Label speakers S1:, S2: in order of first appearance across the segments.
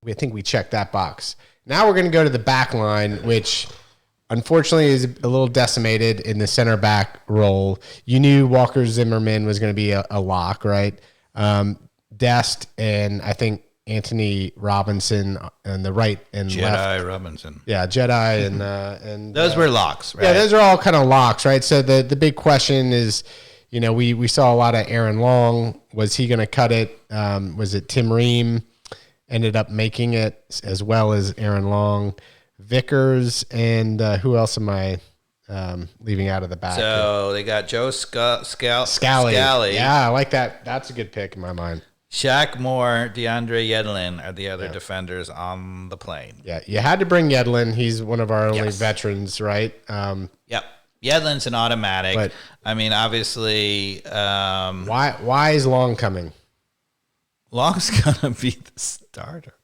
S1: I think we checked that box. Now we're going to go to the back line, which unfortunately is a little decimated in the center back role. You knew Walker Zimmerman was going to be a lock, right? Dest and I think Anthony Robinson on the right and
S2: Jedi
S1: left.
S2: Robinson.
S1: Yeah, Jedi and
S2: those were locks, right?
S1: Yeah, those are all kind of locks, right? So the big question is, you know, we saw a lot of Aaron Long. Was he going to cut it? Was it Tim Ream ended up making it as well as Aaron Long, Vickers, and who else am I leaving out of the back?
S2: So they got Joe
S1: Scally. Yeah, I like that. That's a good pick in my mind.
S2: Shaq Moore, DeAndre Yedlin are the other defenders on the plane.
S1: Yeah, you had to bring Yedlin. He's one of our only veterans, right?
S2: Yep. Yedlin's an automatic. But, I mean, obviously.
S1: Why is Long coming?
S2: Long's going to be the starter.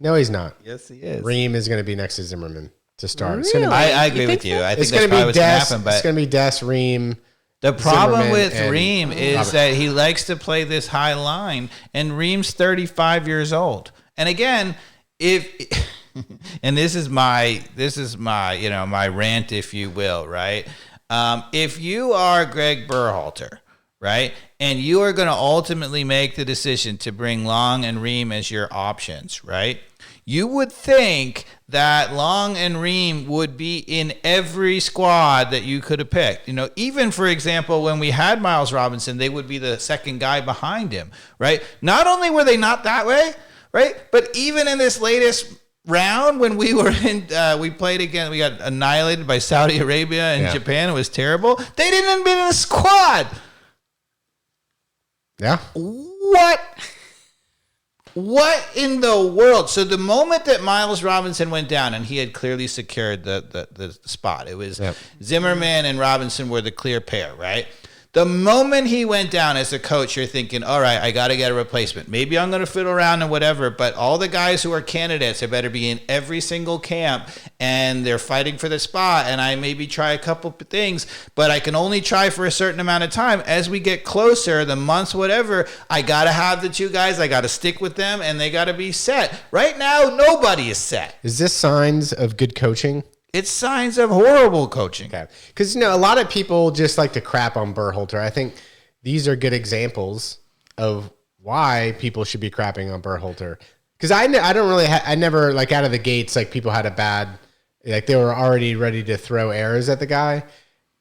S1: No, he's not.
S2: Yes, he is.
S1: Ream is going to be next to Zimmerman to start.
S2: Really? I agree with you. I think that's probably what's going to happen. But
S1: it's going to be Des, Ream.
S2: The problem with Ream is that he likes to play this high line, and Ream's 35 years old. And again, and this is my my rant, if you will, right? If you are Greg Berhalter, right, and you are going to ultimately make the decision to bring Long and Ream as your options, right? You would think that Long and Ream would be in every squad that you could have picked. You know, even, for example, when we had Miles Robinson, they would be the second guy behind him, right? Not only were they not that way, right, but even in this latest round when we were in, we played again, we got annihilated by Saudi Arabia and Japan. It was terrible. They didn't even be in a squad.
S1: Yeah.
S2: What in the world? So the moment that Miles Robinson went down, and he had clearly secured the spot, it was Zimmerman and Robinson were the clear pair, right? The moment he went down as a coach, you're thinking, all right, I got to get a replacement. Maybe I'm going to fiddle around and whatever, but all the guys who are candidates, they better be in every single camp, and they're fighting for the spot, and I maybe try a couple of things, but I can only try for a certain amount of time. As we get closer, the months, whatever, I got to have the two guys, I got to stick with them, and they got to be set. Right now, nobody is set.
S1: Is this signs of good coaching?
S2: It's signs of horrible coaching.
S1: Okay. Because, you know, a lot of people just like to crap on Berhalter. I think these are good examples of why people should be crapping on Berhalter. Because I don't really, I never, like, out of the gates, like, people had a bad, like, they were already ready to throw arrows at the guy.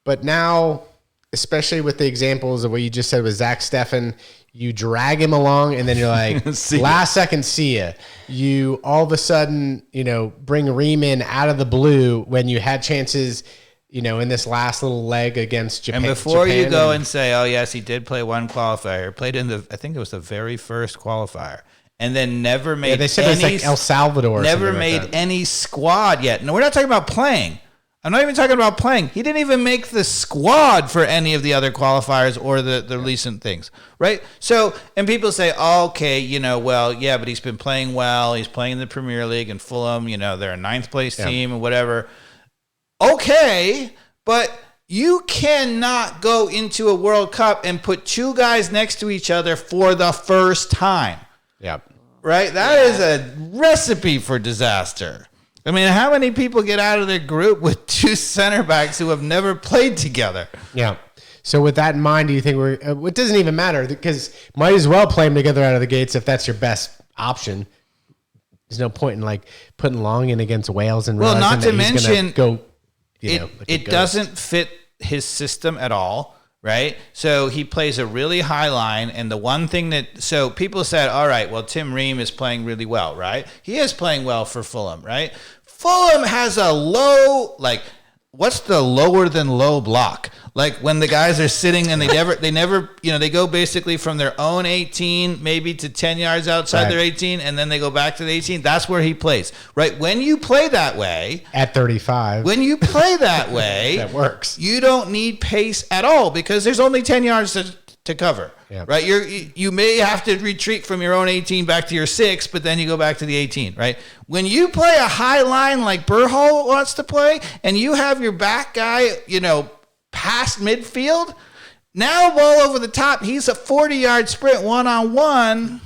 S1: But now, especially with the examples of what you just said with Zach Steffen, you drag him along, and then you're like, last second, see ya. You all of a sudden, you know, bring Ream in out of the blue when you had chances, you know, in this last little leg against Japan.
S2: And before you go and say, oh, yes, he did play one qualifier, played in I think it was the very first qualifier, and then never made
S1: they said it was like El Salvador.
S2: Never made any squad yet. No, we're not talking about playing. I'm not even talking about playing. He didn't even make the squad for any of the other qualifiers or the recent things, right? So, and people say, oh, okay, you know, well, yeah, but he's been playing well. He's playing in the Premier League and Fulham, you know, they're a ninth place team and whatever. Okay, but you cannot go into a World Cup and put two guys next to each other for the first time.
S1: Yeah.
S2: Right? That is a recipe for disaster. I mean, how many people get out of their group with two center backs who have never played together?
S1: Yeah. So with that in mind, do you think it doesn't even matter because might as well play them together out of the gates if that's your best option. There's no point in like putting Long in against Wales and
S2: well, not to mention
S1: it
S2: doesn't fit his system at all. Right? So he plays a really high line, and the one thing so people said, all right, well, Tim Ream is playing really well, right? He is playing well for Fulham, right? Fulham has a low, like, what's the lower than low block? Like when the guys are sitting and they never, you know, they go basically from their own 18 maybe to 10 yards outside their 18, and then they go back to the 18. That's where he plays, right? When you play that way
S1: at 35,
S2: when you play that way,
S1: that works.
S2: You don't need pace at all because there's only 10 yards to cover, right? You may have to retreat from your own 18 back to your 6, but then you go back to the 18, right? When you play a high line like Berhalter wants to play, and you have your back guy, you know, past midfield, now ball over the top, he's a 40-yard sprint one-on-one,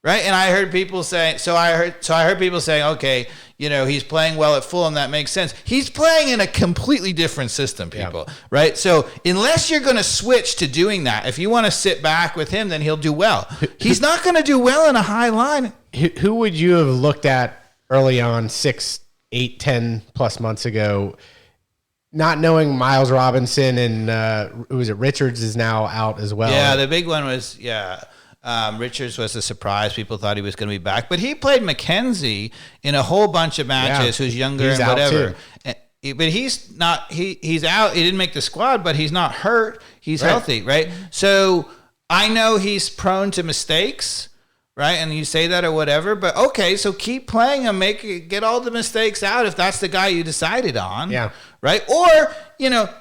S2: Right. And I heard people saying, I heard people saying, okay, he's playing well at Fulham. That makes sense. He's playing in a completely different system, people. Yeah. Right. So unless you're going to switch to doing that, if you want to sit back with him, then he'll do well. He's not going to do well in a high line.
S1: Who would you have looked at early on 6, 8, 10 plus months ago, not knowing Miles Robinson and Richards is now out as well?
S2: Yeah. The big one was, Richards was a surprise. People thought he was going to be back, but he played McKenzie in a whole bunch of matches. Who's younger and whatever. But he's not. He's out. He didn't make the squad, but he's not hurt. He's healthy, right? So I know he's prone to mistakes, right? And you say that or whatever, but okay. So keep playing him. Get all the mistakes out if that's the guy you decided on, right? Or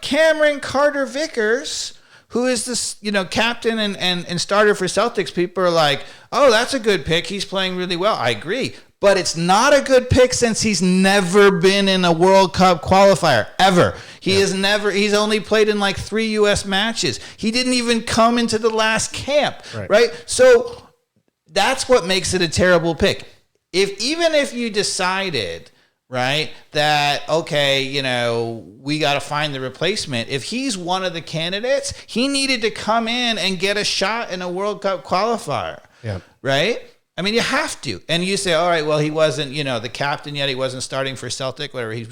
S2: Cameron Carter-Vickers, who is this, captain and starter for Celtics. People are like, oh, that's a good pick. He's playing really well. I agree. But it's not a good pick since he's never been in a World Cup qualifier, ever. He's only played in like 3 U.S. matches. He didn't even come into the last camp, right? So that's what makes it a terrible pick. Even if you decided, right, that, okay, we got to find the replacement. If he's one of the candidates, he needed to come in and get a shot in a World Cup qualifier, right? I mean, you have to. And you say, all right, well, he wasn't, the captain yet. He wasn't starting for Celtic, whatever. He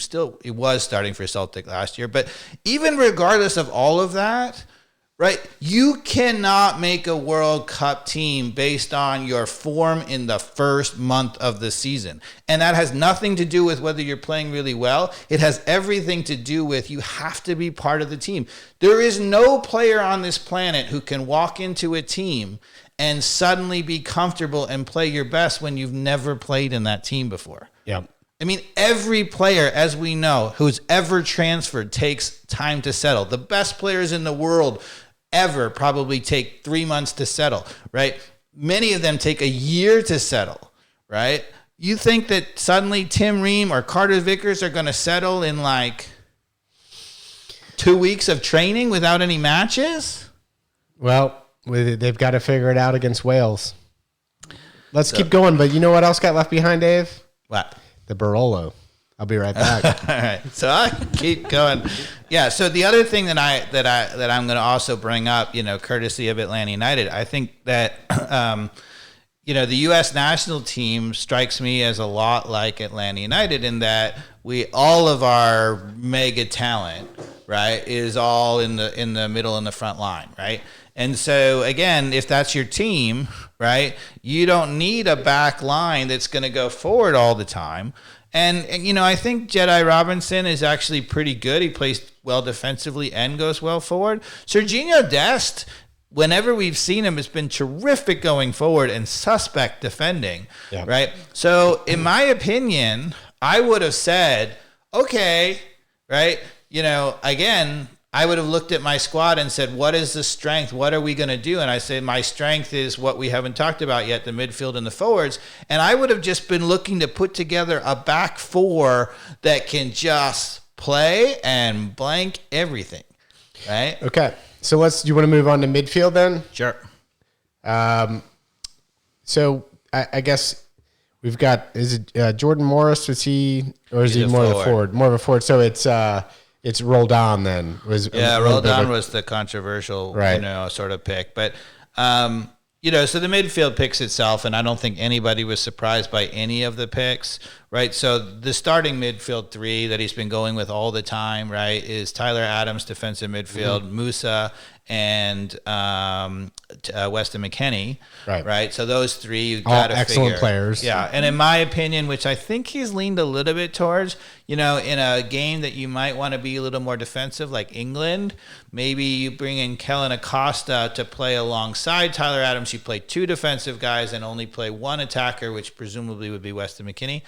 S2: was starting for Celtic last year. But even regardless of all of that, right, you cannot make a World Cup team based on your form in the first month of the season. And that has nothing to do with whether you're playing really well. It has everything to do with you have to be part of the team. There is no player on this planet who can walk into a team and suddenly be comfortable and play your best when you've never played in that team before.
S1: Yeah.
S2: I mean, every player, as we know, who's ever transferred takes time to settle. The best players in the world ever probably take 3 months to settle, right? Many of them take a year to settle, right? You think that suddenly Tim Ream or Carter-Vickers are going to settle in like 2 weeks of training without any matches?
S1: Well, they've got to figure it out against Wales. Let's keep going, but you know what else got left behind, Dave?
S2: What?
S1: The Barolo. I'll be right back.
S2: All right, so I keep going. Yeah. So the other thing that I'm going to also bring up, courtesy of Atlanta United, I think that the U.S. national team strikes me as a lot like Atlanta United in that all of our mega talent, right, is all in the middle and the front line, right. And so, again, if that's your team, right, you don't need a back line that's going to go forward all the time. And I think Jedi Robinson is actually pretty good. He plays well defensively and goes well forward. Serginho Dest, whenever we've seen him, has been terrific going forward and suspect defending, right? So, in my opinion, I would have said, okay, right, again, I would have looked at my squad and said, what is the strength? What are we going to do? And I said, my strength is what we haven't talked about yet, the midfield and the forwards. And I would have just been looking to put together a back four that can just play and blank everything, right?
S1: Okay. So you want to move on to midfield then?
S2: Sure.
S1: So I guess we've got, is it Jordan Morris? Is he more of a forward? More of a forward. So it's Roldan then.
S2: Roldan was the controversial, sort of pick. But, so the midfield picks itself, and I don't think anybody was surprised by any of the picks, right? So the starting midfield three that he's been going with all the time, right, is Tyler Adams, defensive midfield, Musa, and Weston McKennie, right? So those three, you've got to figure.
S1: Excellent players.
S2: Yeah, and in my opinion, which I think he's leaned a little bit towards, in a game that you might want to be a little more defensive, like England, maybe you bring in Kellen Acosta to play alongside Tyler Adams. You play two defensive guys and only play one attacker, which presumably would be Weston McKennie.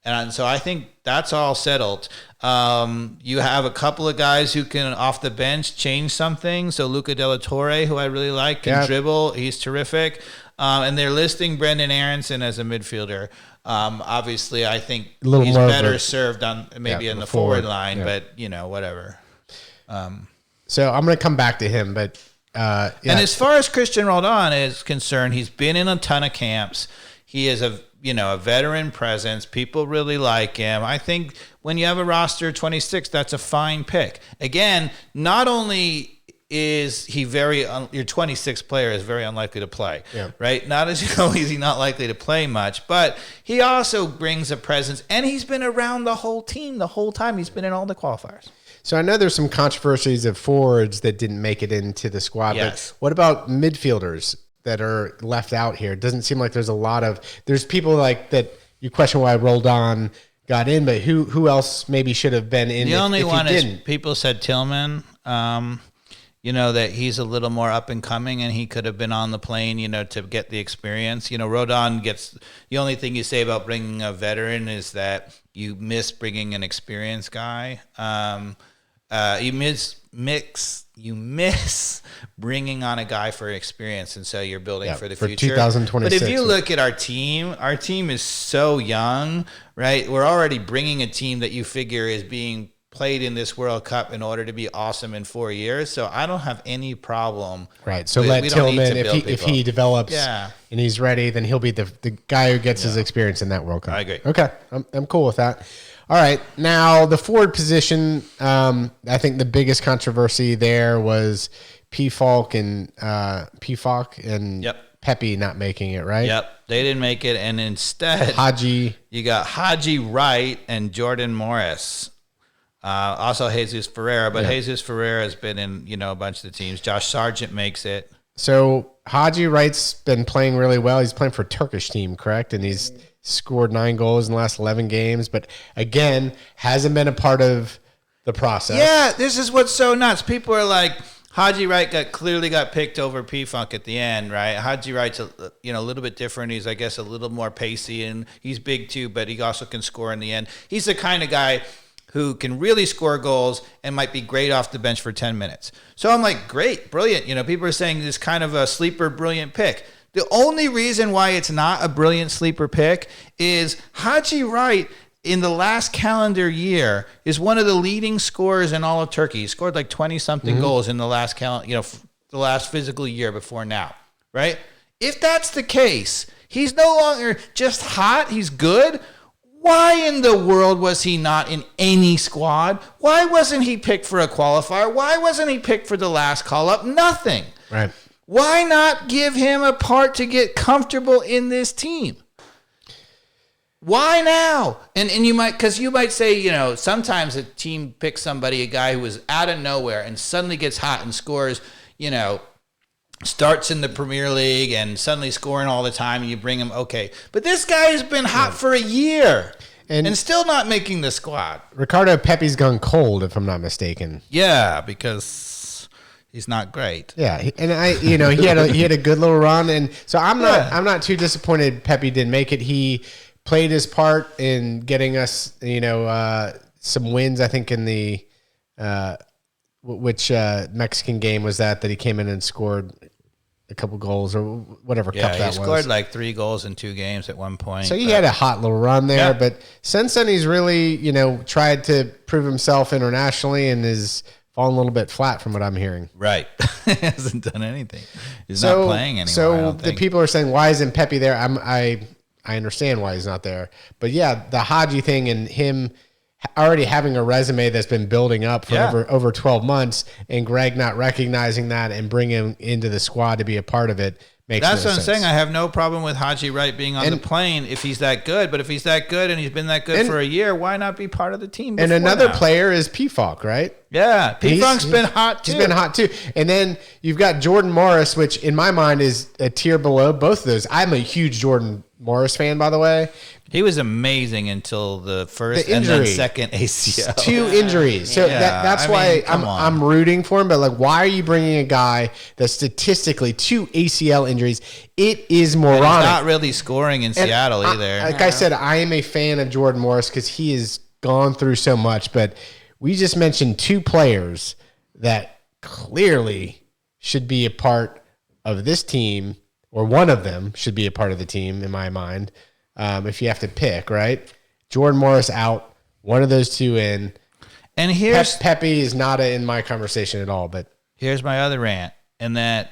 S2: And so I think that's all settled. You have a couple of guys who can, off the bench, change something. So Luca De La Torre, who I really like, can dribble. He's terrific. And they're listing Brendan Aronson as a midfielder. Obviously, I think he's better served on maybe in the forward line, but, whatever.
S1: So I'm going to come back to him, but
S2: And as far as Christian Roldan is concerned, he's been in a ton of camps. He is a veteran presence. People really like him. I think when you have a roster of 26, that's a fine pick. Again, not only is he your 26th player is very unlikely to play, right? Not as only is he not likely to play much, but he also brings a presence, and he's been around the whole team the whole time. He's been in all the qualifiers.
S1: So I know there's some controversies of forwards that didn't make it into the squad.
S2: Yes.
S1: But what about midfielders that are left out here? It doesn't seem like there's people like that. You question why Roldan got in, but who else maybe should have been in?
S2: The only one
S1: is
S2: people said Tillman. That he's a little more up and coming, and he could have been on the plane, to get the experience. Roldan gets the only thing you say about bringing a veteran is that you miss bringing an experienced guy. You miss bringing on a guy for experience, and so you're building for the future.
S1: 2026.
S2: But if you look at our team is so young, right? We're already bringing a team that you figure is being played in this World Cup in order to be awesome in 4 years. So I don't have any problem.
S1: Right. So let Tillman, if he develops and he's ready, then he'll be the guy who gets his experience in that World Cup.
S2: I agree.
S1: Okay. I'm cool with that. All right. Now the forward position, I think the biggest controversy there was Pfalk and Pepe not making it, right?
S2: Yep. They didn't make it. And instead, you got Haji Wright and Jordan Morris. Also Jesus Ferreira, but Jesus Ferreira has been in, a bunch of the teams. Josh Sargent makes it.
S1: So Haji Wright's been playing really well. He's playing for a Turkish team, correct? And he's scored 9 goals in the last 11 games, but again, hasn't been a part of the process.
S2: Yeah, this is what's so nuts. People are like, Haji Wright clearly got picked over P-Funk at the end, right? Haji Wright's a little bit different. He's, I guess, a little more pacey, and he's big too, but he also can score in the end. He's the kind of guy who can really score goals and might be great off the bench for 10 minutes. So I'm like, great, brilliant. People are saying this kind of a sleeper, brilliant pick. The only reason why it's not a brilliant sleeper pick is Haji Wright in the last calendar year is one of the leading scorers in all of Turkey. He scored like 20-something goals in the last the last physical year before now, right? If that's the case, he's no longer just hot, he's good. Why in the world was he not in any squad? Why wasn't he picked for a qualifier? Why wasn't he picked for the last call-up? Nothing.
S1: Right.
S2: Why not give him a part to get comfortable in this team? Why now? And you might say, sometimes a team picks somebody, a guy who was out of nowhere and suddenly gets hot and scores, starts in the Premier League and suddenly scoring all the time, and you bring him, okay. But this guy has been hot for a year and still not making the squad.
S1: Ricardo Pepe's gone cold, if I'm not mistaken.
S2: Yeah, because he's not great.
S1: Yeah, and he had a good little run, and so I'm not too disappointed Pepe didn't make it. He played his part in getting us, some wins. I think in the which Mexican game was that he came in and scored a couple goals or whatever cup that was.
S2: He scored like 3 goals in 2 games at one point.
S1: So he had a hot little run there, but since then he's really, tried to prove himself internationally and is fallen a little bit flat from what I'm hearing.
S2: Right. He hasn't done anything. He's not playing anymore.
S1: So the people are saying, why isn't Pepe there? I understand why he's not there. But yeah, the Haji thing and him already having a resume that's been building up for over 12 months and Greg not recognizing that and bringing him into the squad to be a part of it makes
S2: That's
S1: no
S2: what
S1: sense.
S2: I'm saying. I have no problem with Haji Wright being on the plane if he's that good. But if he's that good and he's been that good for a year, why not be part of the team?
S1: And another player is Pfalk, right?
S2: Yeah, Pfalk's been hot too.
S1: He's been hot too. And then you've got Jordan Morris, which in my mind is a tier below both of those. I'm a huge Jordan Morris fan, by the way.
S2: He was amazing until the first and then second ACL.
S1: 2 injuries. So that's why I'm rooting for him. But why are you bringing a guy that statistically 2 ACL injuries? It is moronic.
S2: And he's not really scoring in Seattle either.
S1: Like I said, I am a fan of Jordan Morris because he has gone through so much. But we just mentioned 2 players that clearly should be a part of this team, or one of them should be a part of the team in my mind. If you have to pick, right? Jordan Morris out, one of those 2 in.
S2: And here's
S1: Pepe is not in my conversation at all. But
S2: here's my other rant. and that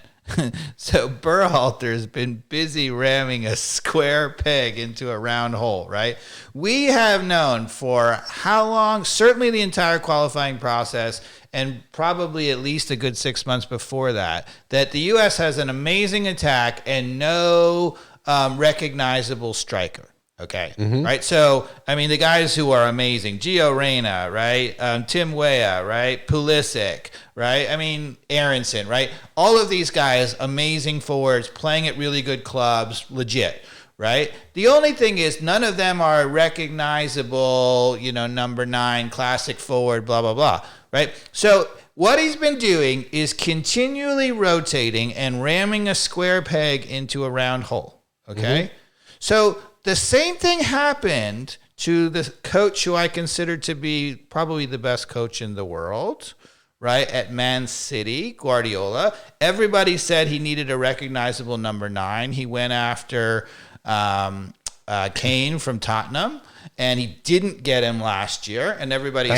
S2: so Berhalter's been busy ramming a square peg into a round hole, right? We have known for how long, certainly the entire qualifying process, and probably at least a good 6 months before that, that the U.S. has an amazing attack and no recognizable striker. Okay. Right. So, I mean, the guys who are amazing, Gio Reyna, right? Tim Weah, right? Pulisic, right? I mean, Aronson, right? All of these guys, amazing forwards, playing at really good clubs, legit, right? The only thing is none of them are recognizable, number 9, classic forward, blah, blah, blah, right? So what he's been doing is continually rotating and ramming a square peg into a round hole, okay? So the same thing happened to the coach who I consider to be probably the best coach in the world, right, at Man City, Guardiola. Everybody said he needed a recognizable number 9. He went after Kane from Tottenham, and he didn't get him last year. And everybody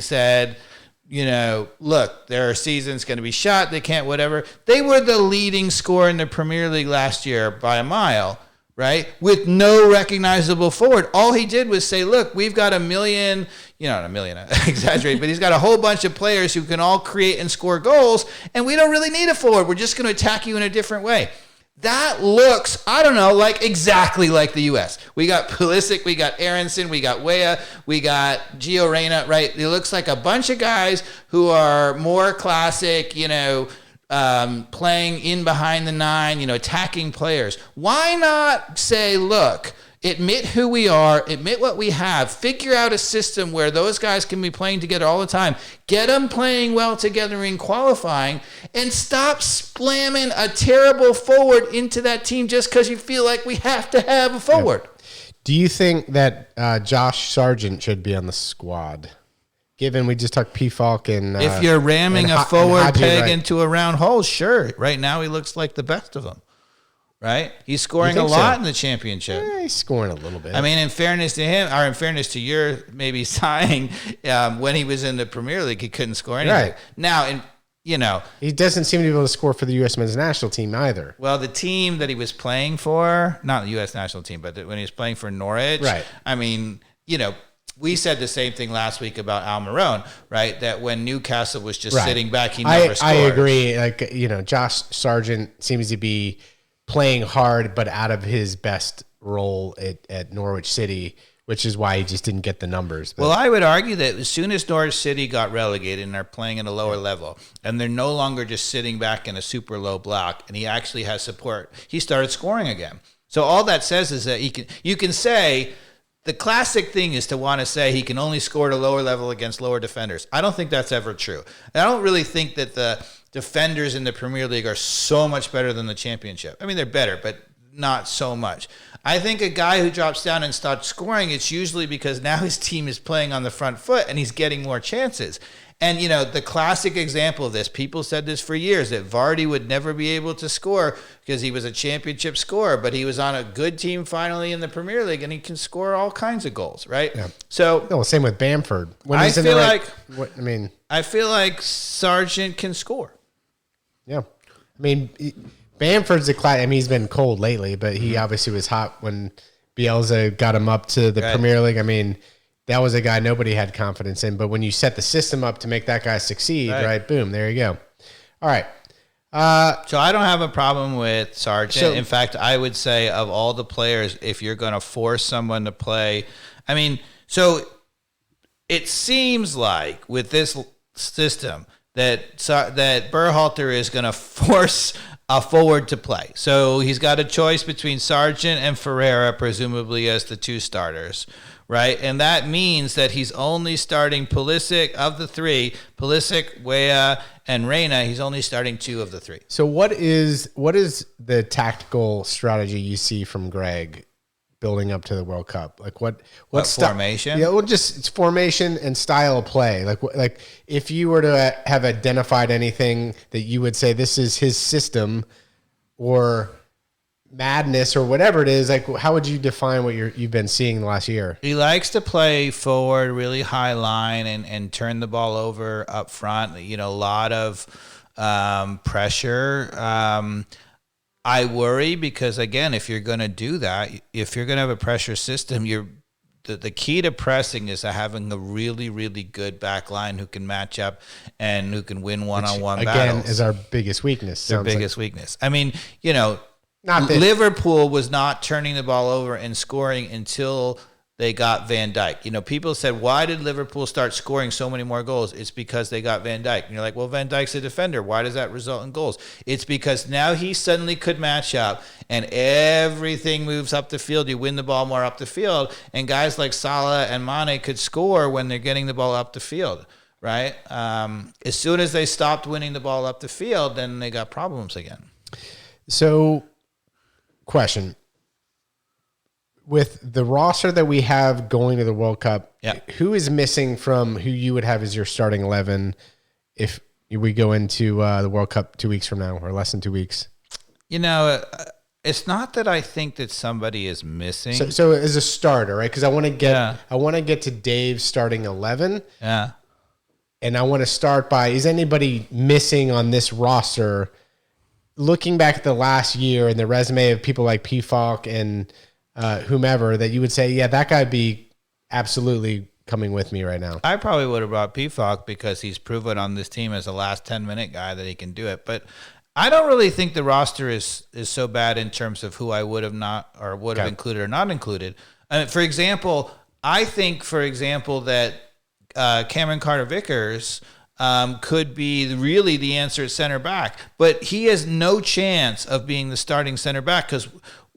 S2: said, look, their season's going to be shot. They can't, whatever. They were the leading scorer in the Premier League last year by a mile. Right? With no recognizable forward. All he did was say, look, we've got a million, not a million, I exaggerate, but he's got a whole bunch of players who can all create and score goals, and we don't really need a forward. We're just going to attack you in a different way. That looks, I don't know, like exactly like the U.S. We got Pulisic, we got Aronson, we got Weah, we got Gio Reyna, right? It looks like a bunch of guys who are more classic, playing in behind the 9, attacking players. Why not say, look, admit who we are, admit what we have, figure out a system where those guys can be playing together all the time, get them playing well together in qualifying, and stop slamming a terrible forward into that team just because you feel like we have to have a forward.
S1: Do you think that Josh Sargent should be on the squad? Given we just talked P-Falk and...
S2: if you're ramming a forward peg into a round hole, sure. Right now he looks like the best of them, right? He's scoring a lot in the championship.
S1: Yeah, he's scoring a little bit.
S2: I mean, in fairness to him, or in fairness to your maybe sighing, when he was in the Premier League, he couldn't score anything. Right. Now,
S1: he doesn't seem to be able to score for the U.S. men's national team either.
S2: Well, the team that he was playing for, not the U.S. national team, but when he was playing for Norwich, right? I mean, we said the same thing last week about Almiron, right? That when Newcastle was just sitting back, he never scored. I
S1: agree. Like, Josh Sargent seems to be playing hard, but out of his best role at Norwich City, which is why he just didn't get the numbers. But.
S2: Well, I would argue that as soon as Norwich City got relegated and they're playing at a lower level, and they're no longer just sitting back in a super low block, and he actually has support, he started scoring again. So all that says is that you can say... The classic thing is to want to say he can only score at a lower level against lower defenders. I don't think that's ever true. And I don't really think that the defenders in the Premier League are so much better than the Championship. I mean, they're better, but not so much. I think a guy who drops down and starts scoring, it's usually because now his team is playing on the front foot and he's getting more chances. And, the classic example of this, people said this for years, that Vardy would never be able to score because he was a championship scorer, but he was on a good team finally in the Premier League, and he can score all kinds of goals, right? Yeah. So,
S1: same with Bamford.
S2: I feel like Sargent can score.
S1: Yeah. I mean, Bamford's a class. I mean, he's been cold lately, but he obviously was hot when Bielsa got him up to the Premier League. I mean, that was a guy nobody had confidence in. But when you set the system up to make that guy succeed, right, boom, there you go. All right.
S2: So I don't have a problem with Sargent. In fact, I would say of all the players, if you're going to force someone to play, I mean, so it seems like with this system that Berhalter is going to force a forward to play. So he's got a choice between Sargent and Ferreira, presumably as the two starters. Right, and that means that he's only starting Pulisic of the 3, Pulisic, Weah, and Reyna. He's only starting 2 of the 3.
S1: So what is the tactical strategy you see from Greg building up to the World Cup? Like what
S2: formation?
S1: Yeah, well, just it's formation and style of play. Like if you were to have identified anything that you would say this is his system or madness or whatever it is, like how would you define what you've been seeing the last year?
S2: He likes to play forward, really high line, and turn the ball over up front. A lot of pressure. I worry because, again, if you're going to do that, if you're going to have a pressure system, the key to pressing is having a really, really good back line who can match up and who can win one-on-one battles.
S1: Again, is our biggest weakness.
S2: Their biggest weakness. I mean, not
S1: that
S2: Liverpool was not turning the ball over and scoring until they got Van Dijk. People said, why did Liverpool start scoring so many more goals? It's because they got Van Dijk. And you're like, well, Van Dijk's a defender. Why does that result in goals? It's because now he suddenly could match up and everything moves up the field. You win the ball more up the field. And guys like Salah and Mane could score when they're getting the ball up the field, right? As soon as they stopped winning the ball up the field, then they got problems again.
S1: So, question. With the roster that we have going to the World Cup, who is missing from who you would have as your starting 11 if we go into the World Cup 2 weeks from now or less than 2 weeks?
S2: It's not that I think that somebody is missing.
S1: So as a starter, right? Because I want to get to Dave's starting 11.
S2: Yeah.
S1: And I want to start by, is anybody missing on this roster? Looking back at the last year and the resume of people like Pfalk and whomever, that you would say, yeah, that guy'd be absolutely coming with me right now.
S2: I probably would have brought Pfalk because he's proven on this team as a last 10-minute guy that he can do it. But I don't really think the roster is so bad in terms of who I would have not or would have included or not included. For example, I think, that Cameron Carter-Vickers could be really the answer at center back, but he has no chance of being the starting center back because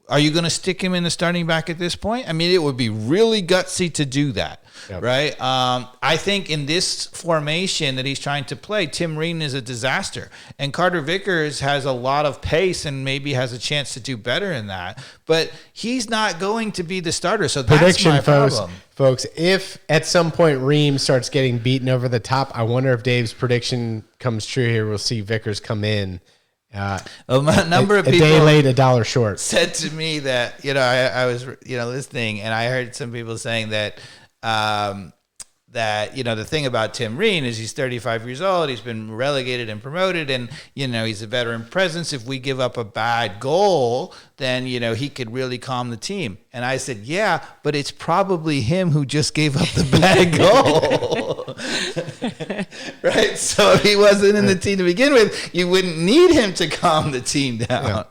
S2: are you going to stick him in the starting back at this point? I mean, it would be really gutsy to do that, right? I think in this formation that he's trying to play, Tim Ream is a disaster. And Carter Vickers has a lot of pace and maybe has a chance to do better in that. But he's not going to be the starter, so that's my problem.
S1: Folks, if at some point Ream starts getting beaten over the top, I wonder if Dave's prediction comes true here. We'll see Vickers come in.
S2: A number of people
S1: a day late, $1 short
S2: said to me that, I was, listening and I heard some people saying that, the thing about Tim Ream is he's 35 years old. He's been relegated and promoted and, he's a veteran presence. If we give up a bad goal, then, he could really calm the team. And I said, yeah, but it's probably him who just gave up the bad goal. Right? So if he wasn't in the team to begin with, you wouldn't need him to calm the team down. Yeah.